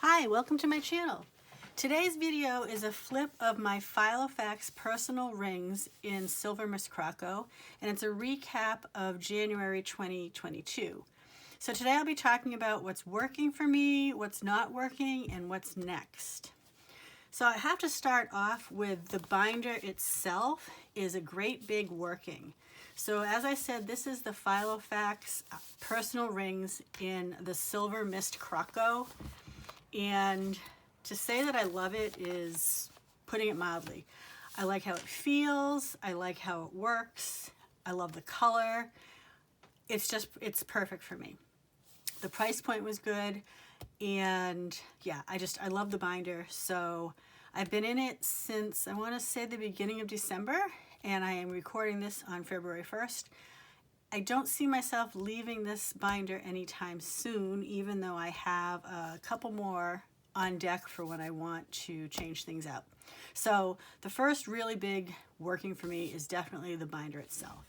Hi, welcome to my channel. Today's video is a flip of my Filofax personal rings in Silver Crocco, and it's a recap of January 2022. So today I'll be talking about what's working for me, what's not working, and what's next. So I have to start off with the binder itself is a great big working. So as I said, this is the Filofax personal rings in the Silver Crocco. And to say that I love it is putting it mildly. I like how it feels. I like how it works. I love the color. It's perfect for me. The price point was good. And yeah, I love the binder. So I've been in it since, I want to say, the beginning of December, and I am recording this on February 1st. I don't see myself leaving this binder anytime soon, even though I have a couple more on deck for when I want to change things out. So the first really big working for me is definitely the binder itself.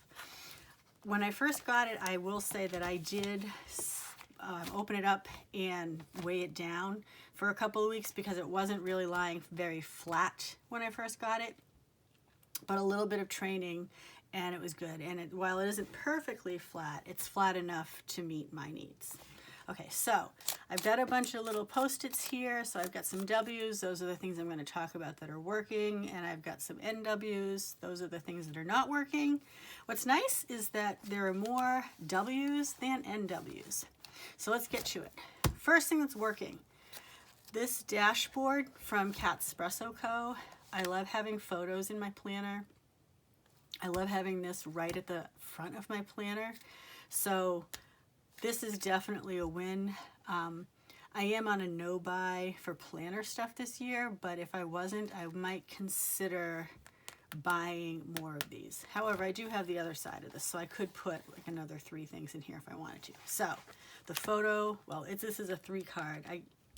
When I first got it, I will say that I did open it up and weigh it down for a couple of weeks because it wasn't really lying very flat when I first got it, but a little bit of training and it was good. And while it isn't perfectly flat, it's flat enough to meet my needs. Okay, so I've got a bunch of little Post-its here. So I've got some W's. Those are the things I'm going to talk about that are working. And I've got some NW's. Those are the things that are not working. What's nice is that there are more W's than NW's. So let's get to it. First thing that's working, this dashboard from Espresso Co. I love having photos in my planner. I love having this right at the front of my planner. So this is definitely a win. I am on a no-buy for planner stuff this year, but if I wasn't, I might consider buying more of these. However, I do have the other side of this, so I could put like another 3 things in here if I wanted to. So the photo, well, this is a 3-card.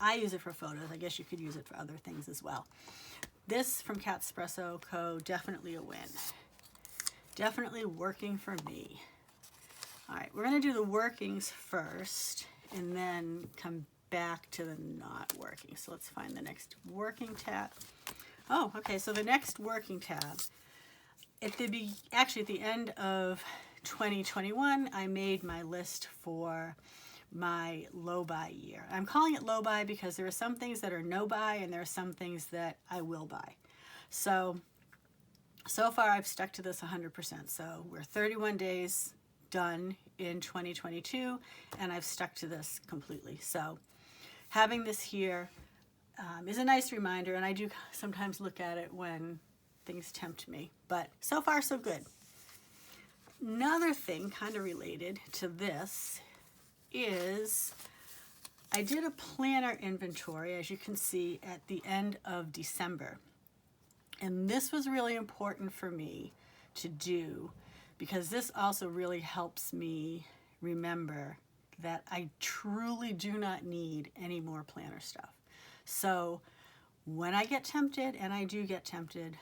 I use it for photos. I guess you could use it for other things as well. This from Espresso Co. definitely a win. Definitely working for me. All right, we're gonna do the workings first and then come back to the not working. So let's find the next working tab. Oh, okay, so the next working tab, actually at the end of 2021, I made my list for my low buy year. I'm calling it low buy because there are some things that are no buy and there are some things that I will buy. So far I've stuck to this 100%. So we're 31 days done in 2022 and I've stuck to this completely. So having this here is a nice reminder, and I do sometimes look at it when things tempt me, but so far so good. Another thing kind of related to this is I did a planner inventory, as you can see, at the end of December. And this was really important for me to do because this also really helps me remember that I truly do not need any more planner stuff. So when I get tempted, and I do get tempted,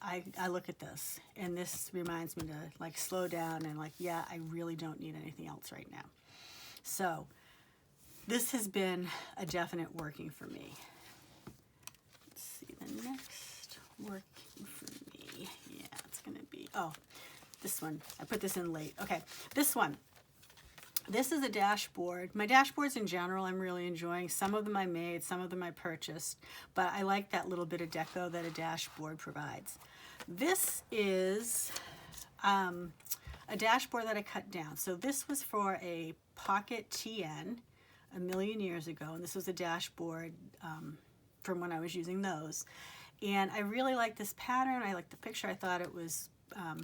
I look at this, and this reminds me to like slow down and like, yeah, I really don't need anything else right now. So this has been a definite working for me. Let's see the next working for me. Yeah, it's gonna be, oh, this one. I put this in late. Okay, this one. This is a dashboard. My dashboards in general I'm really enjoying. Some of them I made, some of them I purchased, but I like that little bit of deco that a dashboard provides. This is a dashboard that I cut down. So this was for a Pocket TN a million years ago, and this was a dashboard from when I was using those. And I really like this pattern. I like the picture. I thought it was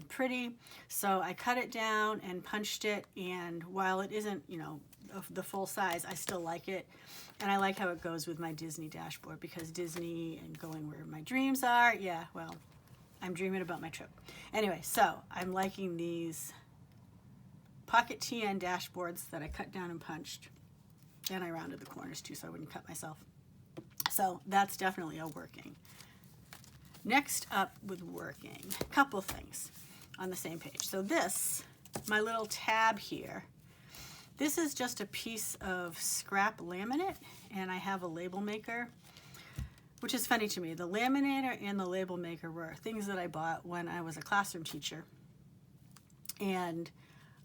pretty. So I cut it down and punched it. And while it isn't, you know, the full size, I still like it. And I like how it goes with my Disney dashboard because Disney and going where my dreams are. Yeah, well, I'm dreaming about my trip. Anyway, so I'm liking these Pocket TN dashboards that I cut down and punched. And I rounded the corners too so I wouldn't cut myself. So that's definitely a working. Next up with working, a couple things on the same page. So this, my little tab here, This is just a piece of scrap laminate, and I have a label maker, which is funny to me. The laminator and the label maker were things that I bought when I was a classroom teacher, and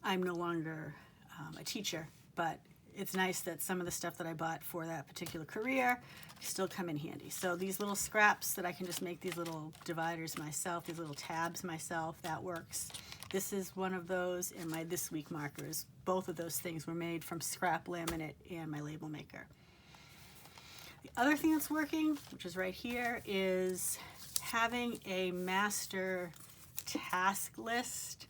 I'm no longer a teacher, but it's nice that some of the stuff that I bought for that particular career still come in handy. So these little scraps that I can just make these little dividers myself, these little tabs myself, that works. This is one of those, and my This Week markers. Both of those things were made from scrap laminate and my label maker. The other thing that's working, which is right here, is having a master task list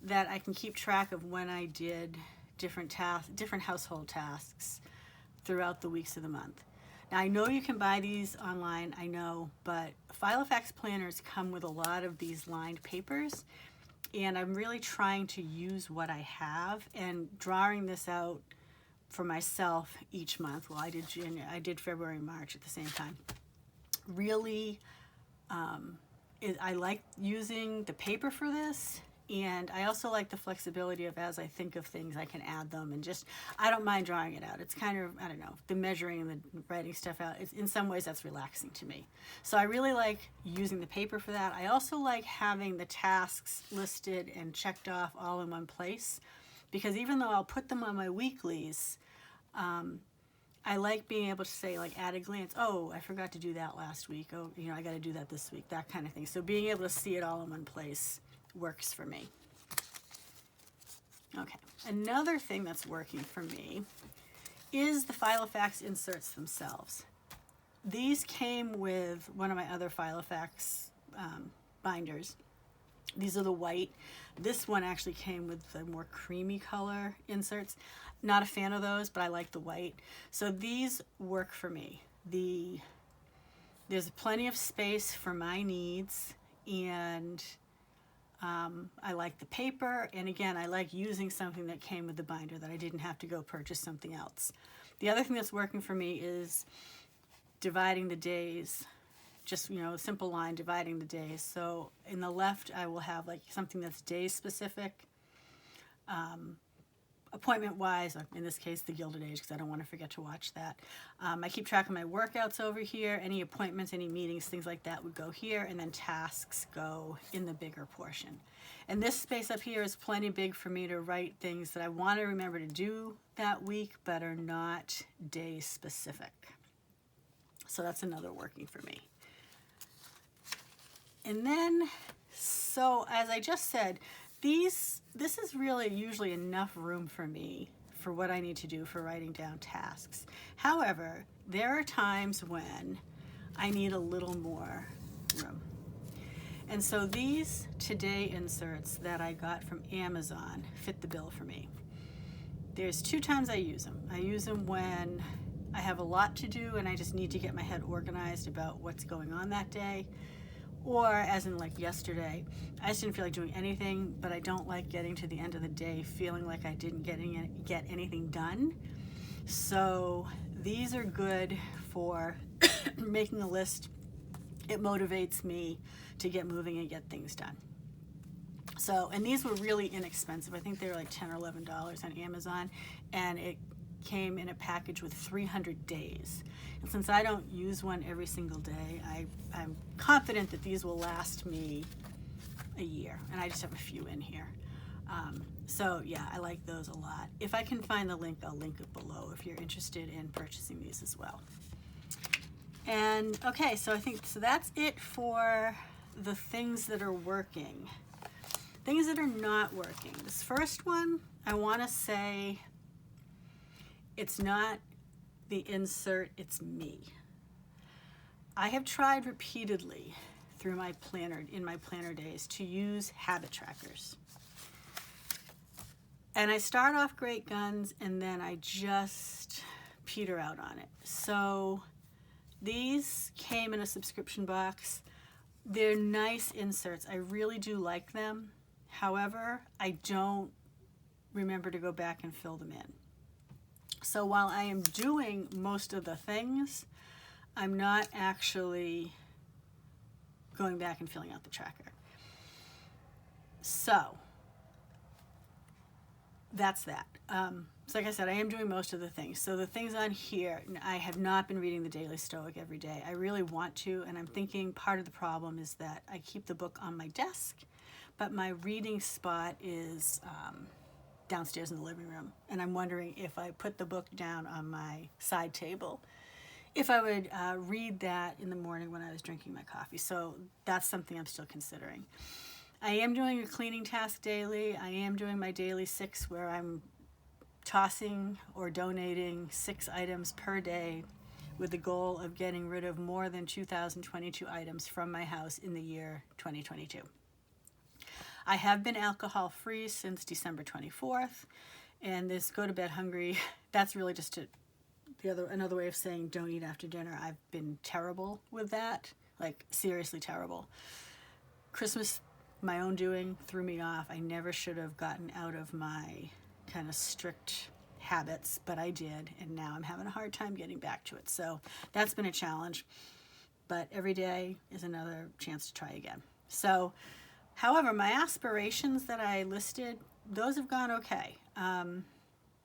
that I can keep track of when I did different household tasks throughout the weeks of the month. Now, I know you can buy these online, I know, but Filofax planners come with a lot of these lined papers, and I'm really trying to use what I have and drawing this out for myself each month. Well, I did January, I did February and March at the same time. Really, I like using the paper for this, and I also like the flexibility of, as I think of things, I can add them, and just, I don't mind drawing it out. It's kind of, I don't know, the measuring and the writing stuff out, in some ways that's relaxing to me. So I really like using the paper for that. I also like having the tasks listed and checked off all in one place, because even though I'll put them on my weeklies, I like being able to say, like, at a glance, oh, I forgot to do that last week. Oh, you know, I got to do that this week, that kind of thing. So being able to see it all in one place works for me. Okay, another thing that's working for me is the Filofax inserts themselves. These came with one of my other Filofax binders. These are the white. This one actually came with the more creamy color inserts. Not a fan of those, but I like the white. So these work for me. There's plenty of space for my needs, and I like the paper, and again, I like using something that came with the binder, that I didn't have to go purchase something else. The other thing that's working for me is dividing the days, just, you know, a simple line dividing the days. So in the left, I will have like something that's day specific, appointment wise, in this case, the Gilded Age, because I don't want to forget to watch that. I keep track of my workouts over here. Any appointments, any meetings, things like that would go here, and then tasks go in the bigger portion. And this space up here is plenty big for me to write things that I want to remember to do that week, but are not day specific. So that's another working for me. And then, so as I just said, this is really usually enough room for me for what I need to do for writing down tasks. However, there are times when I need a little more room. And so these Today inserts that I got from Amazon fit the bill for me. There's 2 times I use them. I use them when I have a lot to do and I just need to get my head organized about what's going on that day. Or as in like yesterday, I just didn't feel like doing anything, but I don't like getting to the end of the day feeling like I didn't get anything done. So these are good for making a list. It motivates me to get moving and get things done. So, and these were really inexpensive. I think they were like $10 or $11 on Amazon, and it came in a package with 300 days. And since I don't use one every single day, I'm confident that these will last me a year, and I just have a few in here. So yeah, I like those a lot. If I can find the link, I'll link it below if you're interested in purchasing these as well. And okay, so I think, so that's it for the things that are working. Things that are not working. This first one, I want to say, it's not the insert, it's me. I have tried repeatedly through my planner, in my planner days, to use habit trackers. And I start off great guns, and then I just peter out on it. So these came in a subscription box. They're nice inserts. I really do like them. However, I don't remember to go back and fill them in. So while I am doing most of the things, I'm not actually going back and filling out the tracker. So that's that. So like I said, I am doing most of the things. So the things on here, I have not been reading the Daily Stoic every day. I really want to, and I'm thinking part of the problem is that I keep the book on my desk, but my reading spot is downstairs in the living room. And I'm wondering if I put the book down on my side table, if I would read that in the morning when I was drinking my coffee. So that's something I'm still considering. I am doing a cleaning task daily. I am doing my daily 6 where I'm tossing or donating 6 items per day with the goal of getting rid of more than 2,022 items from my house in the year 2022. I have been alcohol free since December 24th, and this go to bed hungry, that's really just another way of saying don't eat after dinner. I've been terrible with that, like seriously terrible. Christmas, my own doing, threw me off. I never should have gotten out of my kind of strict habits, but I did, and now I'm having a hard time getting back to it. So that's been a challenge, but every day is another chance to try again. So, however, my aspirations that I listed, those have gone okay.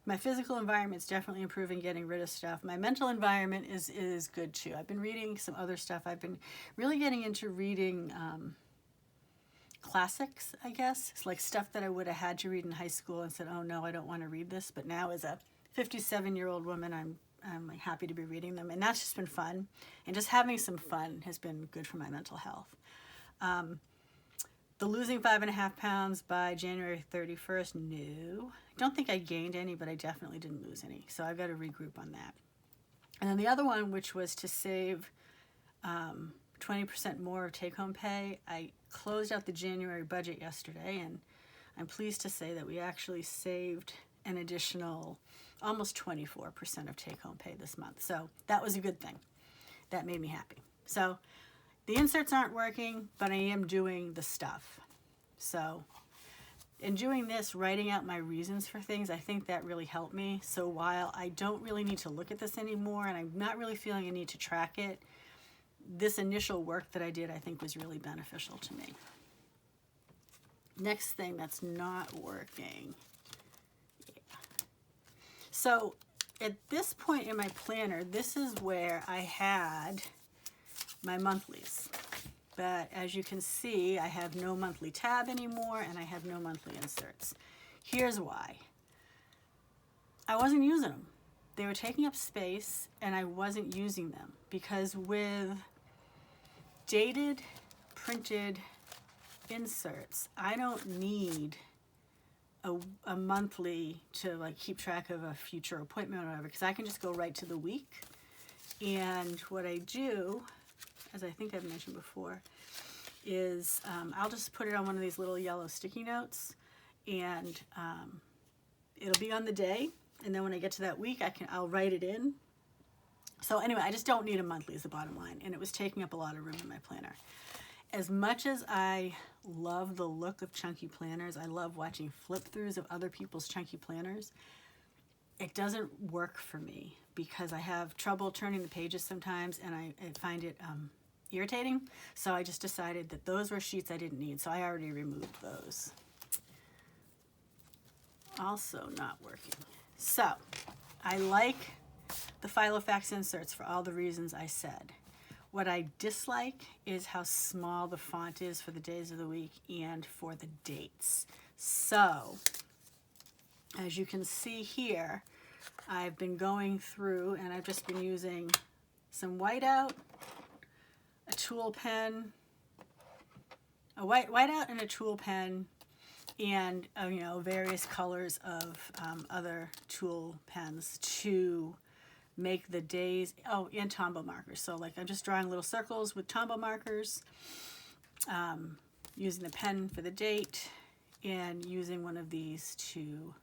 My physical environment is definitely improving, getting rid of stuff. My mental environment is good too. I've been reading some other stuff. I've been really getting into reading classics, I guess. It's like stuff that I would have had to read in high school and said, oh no, I don't want to read this. But now as a 57-year-old woman, I'm like happy to be reading them. And that's just been fun. And just having some fun has been good for my mental health. The losing 5.5 pounds by January 31st, no. I don't think I gained any, but I definitely didn't lose any. So I've got to regroup on that. And then the other one, which was to save 20% more of take-home pay, I closed out the January budget yesterday, and I'm pleased to say that we actually saved an additional almost 24% of take-home pay this month. So that was a good thing. That made me happy. So the inserts aren't working, but I am doing the stuff. So in doing this, writing out my reasons for things, I think that really helped me. So while I don't really need to look at this anymore, and I'm not really feeling a need to track it, this initial work that I did, I think, was really beneficial to me. Next thing that's not working. Yeah. So at this point in my planner, this is where I had my monthlies. But as you can see, I have no monthly tab anymore, and I have no monthly inserts. Here's why. I wasn't using them. They were taking up space, and I wasn't using them because with dated, printed inserts, I don't need a monthly to like keep track of a future appointment or whatever, because I can just go right to the week. And what I do, as I think I've mentioned before, is I'll just put it on one of these little yellow sticky notes, and it'll be on the day, and then when I get to that week, I'll write it in. So anyway, I just don't need a monthly is the bottom line, and it was taking up a lot of room in my planner. As much as I love the look of chunky planners, I love watching flip-throughs of other people's chunky planners, it doesn't work for me because I have trouble turning the pages sometimes, and I find it irritating. So I just decided that those were sheets I didn't need, so I already removed those. Also not working. So I like the Filofax Inserts for all the reasons I said. What I dislike is how small the font is for the days of the week and for the dates. So, as you can see here, I've been going through and I've just been using some whiteout, a tool pen, a whiteout and a tool pen, and various colors of other tool pens to make the days, and Tombow markers. So like I'm just drawing little circles with Tombow markers, using the pen for the date, and using one of these to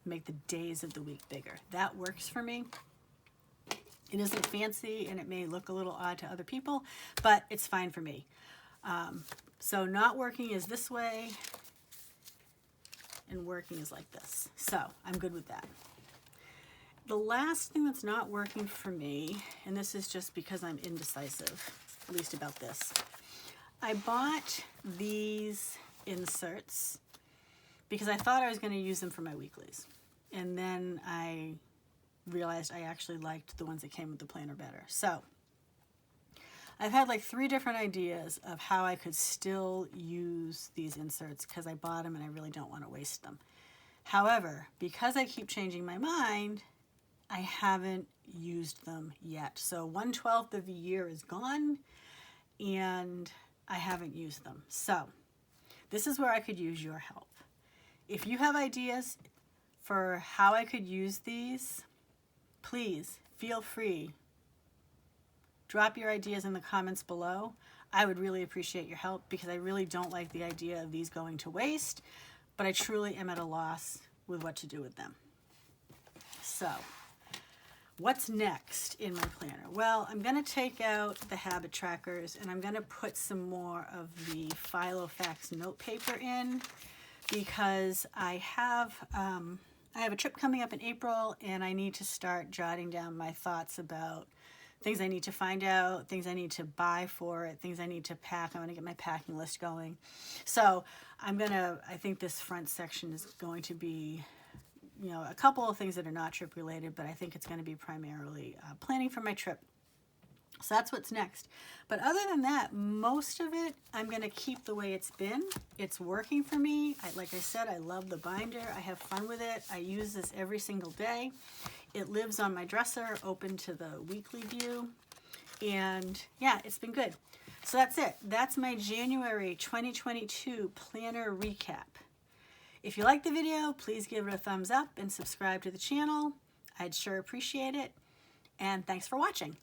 make the days of the week bigger. That works for me. It isn't fancy, and it may look a little odd to other people, but it's fine for me. So not working is this way, and working is like this. So I'm good with that. The last thing that's not working for me, and this is just because I'm indecisive, at least about this, I bought these inserts because I thought I was going to use them for my weeklies. and then I realized I actually liked the ones that came with the planner better. So I've had like 3 different ideas of how I could still use these inserts because I bought them and I really don't want to waste them. However, because I keep changing my mind, I haven't used them yet. So 1/12 of the year is gone and I haven't used them. So this is where I could use your help. If you have ideas for how I could use these, please feel free. Drop your ideas in the comments below. I would really appreciate your help because I really don't like the idea of these going to waste, but I truly am at a loss with what to do with them. So, what's next in my planner? Well, I'm going to take out the habit trackers and I'm going to put some more of the Filofax note paper in because I have a trip coming up in April and I need to start jotting down my thoughts about things I need to find out, things I need to buy for it, things I need to pack. I'm going to get my packing list going. So I think this front section is going to be, you know, a couple of things that are not trip related, but I think it's going to be primarily planning for my trip. So that's what's next. But other than that, most of it, I'm going to keep the way it's been. It's working for me. Like I said, I love the binder. I have fun with it. I use this every single day. It lives on my dresser, open to the weekly view. And yeah, it's been good. So that's it. That's my January 2022 planner recap. If you like the video, please give it a thumbs up and subscribe to the channel. I'd sure appreciate it. And thanks for watching.